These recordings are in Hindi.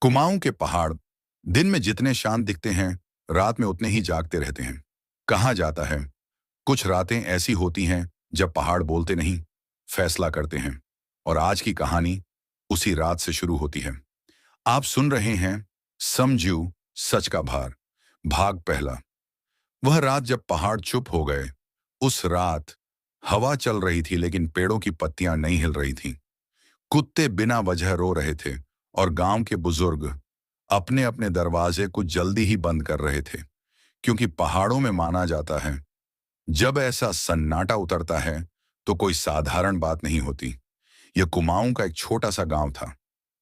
कुमाऊं के पहाड़ दिन में जितने शांत दिखते हैं, रात में उतने ही जागते रहते हैं। कहा जाता है कुछ रातें ऐसी होती हैं जब पहाड़ बोलते नहीं, फैसला करते हैं। और आज की कहानी उसी रात से शुरू होती है। आप सुन रहे हैं समझू सच का भार, भाग पहला। वह रात जब पहाड़ चुप हो गए। उस रात हवा चल रही थी लेकिन पेड़ों की पत्तियां नहीं हिल रही थीं। कुत्ते बिना वजह रो रहे थे और गांव के बुजुर्ग अपने अपने दरवाजे कुछ जल्दी ही बंद कर रहे थे, क्योंकि पहाड़ों में माना जाता है जब ऐसा सन्नाटा उतरता है तो कोई साधारण बात नहीं होती। यह कुमाऊं का एक छोटा सा गांव था।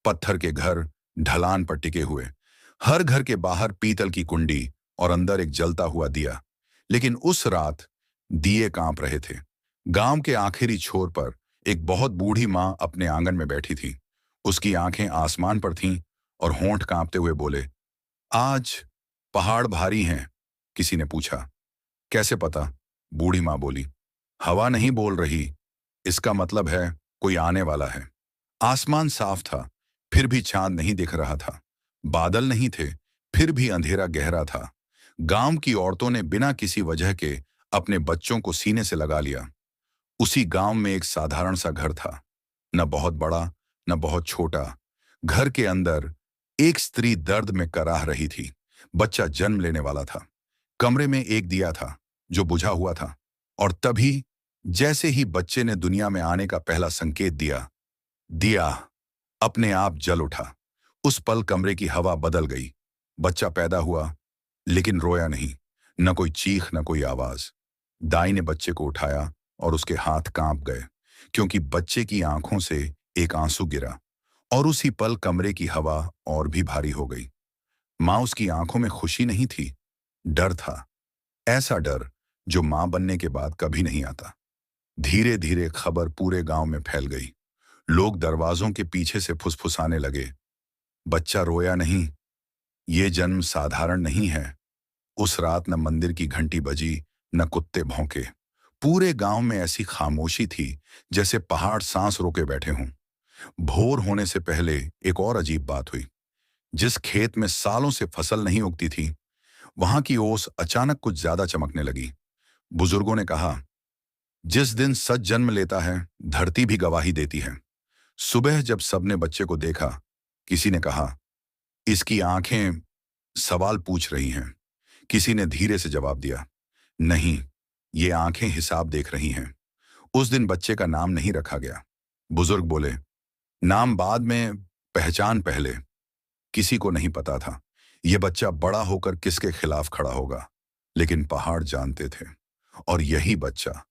पत्थर के घर ढलान पर टिके हुए, हर घर के बाहर पीतल की कुंडी और अंदर एक जलता हुआ दिया। लेकिन उस रात दिए कांप रहे थे। गांव के आखिरी छोर पर एक बहुत बूढ़ी मां अपने आंगन में बैठी थी। उसकी आंखें आसमान पर थीं और होंठ कांपते हुए बोले, आज पहाड़ भारी हैं। किसी ने पूछा, कैसे पता? बूढ़ी मां बोली, हवा नहीं बोल रही, इसका मतलब है कोई आने वाला है। आसमान साफ था, फिर भी चांद नहीं दिख रहा था। बादल नहीं थे, फिर भी अंधेरा गहरा था। गांव की औरतों ने बिना किसी वजह के अपने बच्चों को सीने से लगा लिया। उसी गांव में एक साधारण सा घर था, न बहुत बड़ा न बहुत छोटा। घर के अंदर एक स्त्री दर्द में कराह रही थी। बच्चा जन्म लेने वाला था। कमरे में एक दिया था जो बुझा हुआ था। और तभी जैसे ही बच्चे ने दुनिया में आने का पहला संकेत दिया, दिया अपने आप जल उठा। उस पल कमरे की हवा बदल गई। बच्चा पैदा हुआ लेकिन रोया नहीं, न कोई चीख न कोई आवाज। दाई ने बच्चे को उठाया और उसके हाथ कांप गए, क्योंकि बच्चे की आंखों से एक आंसू गिरा। और उसी पल कमरे की हवा और भी भारी हो गई। मां उसकी आंखों में खुशी नहीं थी, डर था। ऐसा डर जो मां बनने के बाद कभी नहीं आता। धीरे धीरे खबर पूरे गांव में फैल गई। लोग दरवाजों के पीछे से फुसफुसाने लगे, बच्चा रोया नहीं, ये जन्म साधारण नहीं है। उस रात न मंदिर की घंटी बजी, न कुत्ते भौंके। पूरे गांव में ऐसी खामोशी थी जैसे पहाड़ सांस रोके बैठे हों। भोर होने से पहले एक और अजीब बात हुई। जिस खेत में सालों से फसल नहीं उगती थी, वहां की ओस अचानक कुछ ज्यादा चमकने लगी। बुजुर्गों ने कहा, जिस दिन सच जन्म लेता है धरती भी गवाही देती है। सुबह जब सबने बच्चे को देखा, किसी ने कहा, इसकी आंखें सवाल पूछ रही हैं। किसी ने धीरे से जवाब दिया, नहीं, ये आंखें हिसाब देख रही हैं। उस दिन बच्चे का नाम नहीं रखा गया। बुजुर्ग बोले, नाम बाद में, पहचान पहले। किसी को नहीं पता था यह बच्चा बड़ा होकर किसके खिलाफ खड़ा होगा, लेकिन पहाड़ जानते थे। और यही बच्चा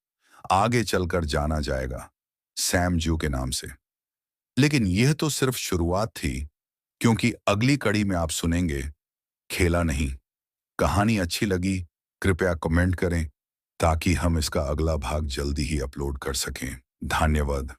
आगे चलकर जाना जाएगा सैम जू के नाम से। लेकिन यह तो सिर्फ शुरुआत थी, क्योंकि अगली कड़ी में आप सुनेंगे खेला नहीं। कहानी अच्छी लगी कृपया कमेंट करें ताकि हम इसका अगला भाग जल्दी ही अपलोड कर सकें। धन्यवाद।